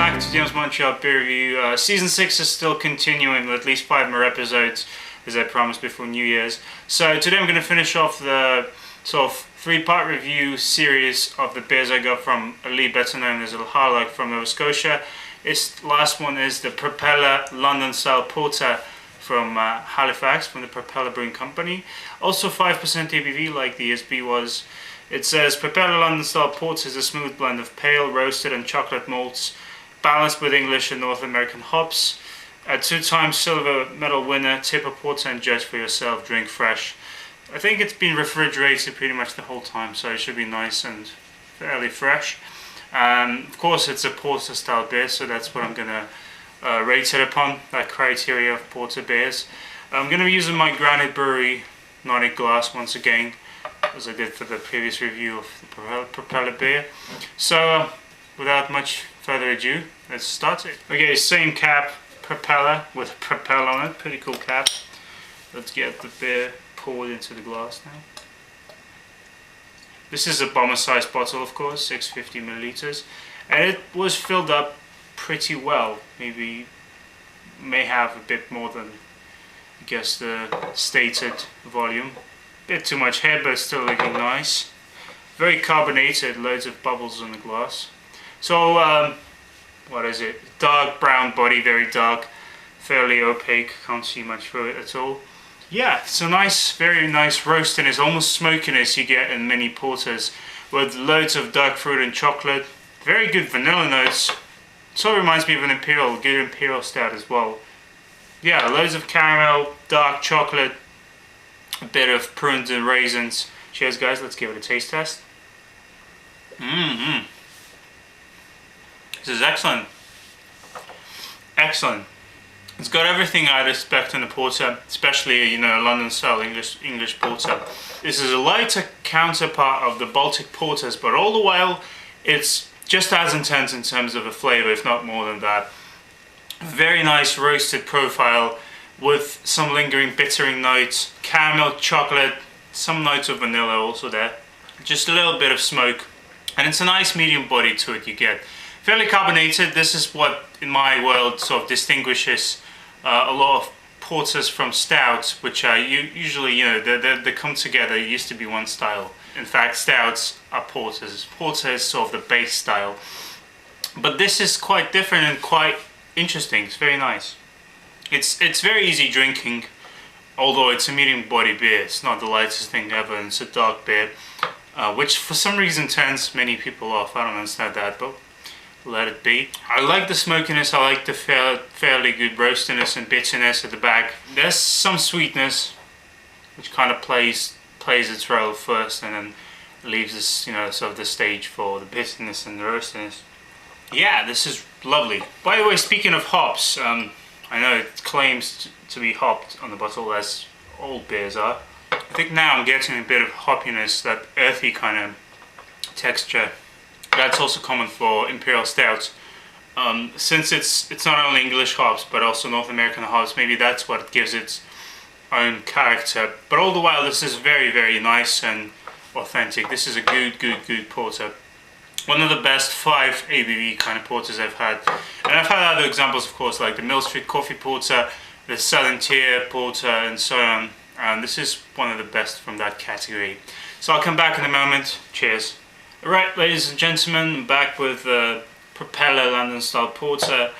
back to Denis Montreal beer review. Season 6 is still continuing with at least 5 more episodes, as I promised before New Year's. So today I'm going to finish off the sort of 3-part review series of the beers I got from Elharlock, better known as Elharlock from Nova Scotia. This last one is the Propeller London Style Porter from Halifax, from the Propeller Brewing Company. Also 5% ABV like the ESB was. It says Propeller London Style Porter is a smooth blend of pale, roasted and chocolate malts, balanced with English and North American hops. A 2-time silver medal winner, tip a porter and judge for yourself, drink fresh. I think it's been refrigerated pretty much the whole time, so it should be nice and fairly fresh. Of course it's a porter style beer, so that's what I'm going to rate it upon, that criteria of porter beers. I'm going to be using my Granite Brewery Nordic glass once again, as I did for the previous review of the Propeller beer. So without much further ado, let's start it. Okay, same cap, Propeller with a Propeller on it, pretty cool cap. Let's get the beer poured into the glass now. This is a bomber sized bottle, of course, 650 milliliters, and it was filled up pretty well. Maybe may have a bit more than, I guess, the stated volume. Bit too much here, but still looking nice. Very carbonated, loads of bubbles in the glass. So, what is it? Dark brown body, very dark, fairly opaque, can't see much through it at all. Yeah, it's a nice, very nice roastiness, almost smokiness you get in many porters, with loads of dark fruit and chocolate. Very good vanilla notes. Sort of reminds me of an good imperial stout as well. Yeah, loads of caramel, dark chocolate, a bit of prunes and raisins. Cheers guys, let's give it a taste test. This is excellent. Excellent. It's got everything I'd expect in a porter, especially, you know, a London style English porter. This is a lighter counterpart of the Baltic porters, but all the while it's just as intense in terms of a flavour, if not more than that. Very nice roasted profile with some lingering bittering notes, caramel, chocolate, some notes of vanilla also there. Just a little bit of smoke, and it's a nice medium body to it you get. Fairly carbonated. This is what in my world sort of distinguishes a lot of porters from stouts, which are usually, you know, they come together. It used to be one style. In fact, stouts are porters. Porter is sort of the base style, but this is quite different and quite interesting. It's very nice. It's very easy drinking, although it's a medium body beer. It's not the lightest thing ever, and it's a dark beer, which for some reason turns many people off. I don't understand that, but let it be. I like the smokiness, I like the fairly good roastiness and bitterness at the back. There's some sweetness, which kind of plays its role first, and then leaves us, you know, sort of the stage for the bitterness and the roastiness. Yeah, this is lovely. By the way, speaking of hops, I know it claims to be hopped on the bottle, as all beers are. I think now I'm getting a bit of hoppiness, that earthy kind of texture. That's also common for imperial stouts. Since it's not only English hops but also North American hops, maybe that's what gives its own character. But all the while, this is very, very nice and authentic. This is a good porter. One of the best 5 ABV kind of porters I've had. And I've had other examples, of course, like the Mill Street Coffee Porter, the Southern Tier Porter, and so on. And this is one of the best from that category. So I'll come back in a moment. Cheers. Alright, ladies and gentlemen, I'm back with Propeller London Style Porter.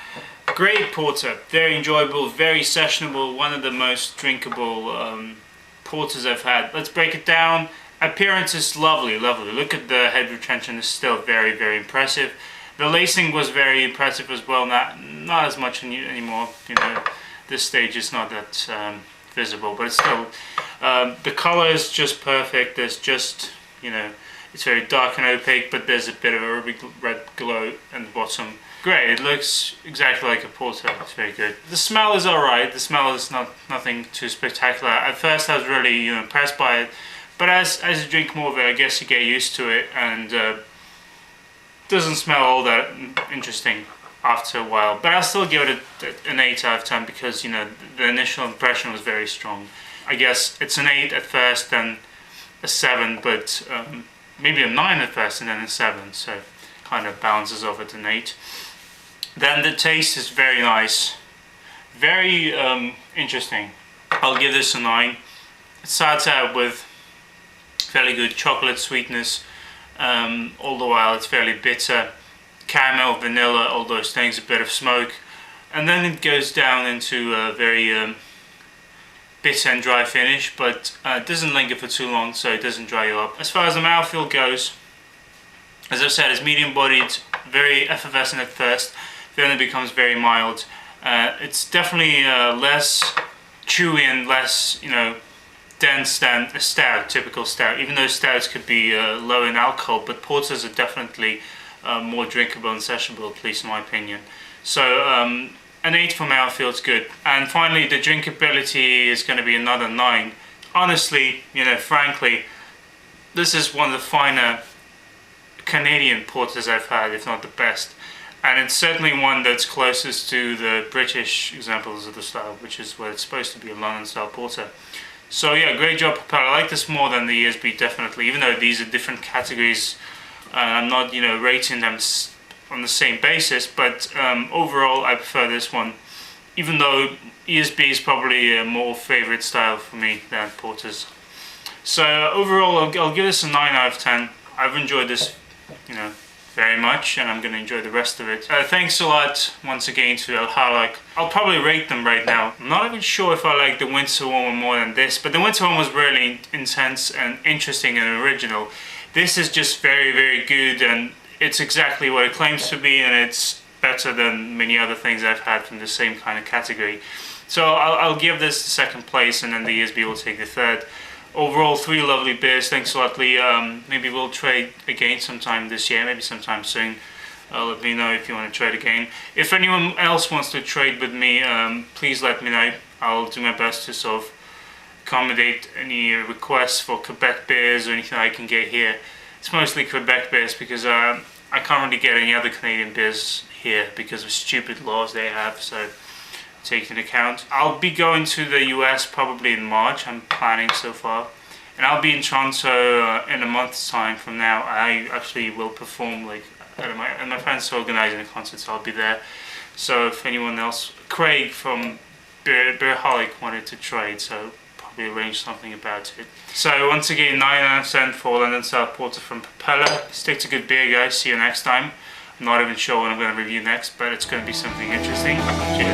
Great porter, very enjoyable, very sessionable, one of the most drinkable porters I've had. Let's break it down. Appearance is lovely, lovely. Look at the head retention, is still very, very impressive. The lacing was very impressive as well, not as much anymore. You know, this stage is not that visible, but it's still, the color is just perfect. There's just, you know, it's very dark and opaque, but there's a bit of a red glow at the bottom. Great, it looks exactly like a porter. It's very good. The smell is alright. The smell is nothing too spectacular. At first I was really, you know, impressed by it, but as you drink more of it, I guess you get used to it, and doesn't smell all that interesting after a while. But I'll still give it an 8 out of 10 because, you know, the initial impression was very strong. I guess it's an 8 at first, then a 7, but maybe a 9 at first and then a 7, so kind of balances off at an 8. Then the taste is very nice, very interesting. I'll give this a 9. It starts out with fairly good chocolate sweetness, all the while it's fairly bitter, caramel, vanilla, all those things, a bit of smoke, and then it goes down into a very bitter and dry finish, but it doesn't linger for too long, so it doesn't dry you up. As far as the mouthfeel goes, as I've said, it's medium bodied, very effervescent at first, then it becomes very mild. It's definitely less chewy and less, dense than a stout, typical stout, even though stouts could be low in alcohol, but porters are definitely more drinkable and sessionable, at least in my opinion. So an 8 for mouthfeel is good. And finally, the drinkability is going to be another 9. Honestly, frankly, this is one of the finer Canadian porters I've had, if not the best. And it's certainly one that's closest to the British examples of the style, which is what it's supposed to be, a London Style Porter. So yeah, great job, Propeller. I like this more than the ESB, definitely, even though these are different categories. I'm not, rating them on the same basis, but overall I prefer this one, even though ESB is probably a more favourite style for me than porters. So overall I'll give this a 9 out of 10. I've enjoyed this, very much, and I'm going to enjoy the rest of it. Thanks a lot once again to Elharlock. I'll probably rate them right now. I'm not even sure if I like the winter one more than this, but the winter one was really intense and interesting and original. This is just very, very good, and it's exactly what it claims to be, and it's better than many other things I've had from the same kind of category. So I'll give this the 2nd place, and then the ESB will take the 3rd. Overall, 3 lovely beers. Thanks a lot, Lee. Maybe we'll trade again sometime this year, maybe sometime soon. Let me know if you want to trade again. If anyone else wants to trade with me, please let me know. I'll do my best to sort of accommodate any requests for Quebec beers or anything I can get here. It's mostly Quebec beers because I can't really get any other Canadian beers here because of stupid laws they have, so take into account. I'll be going to the US probably in March, I'm planning so far, and I'll be in Toronto in a month's time from now. I actually will perform and my friends are organising a concert, so I'll be there. So if anyone else, Craig from Elharlock wanted to trade, so probably arrange something about it. So once again, 9 out of 10 for London Style Porter from Propeller. Stick to good beer, guys. See you next time. I'm not even sure what I'm going to review next, but it's going to be something interesting. Cheers.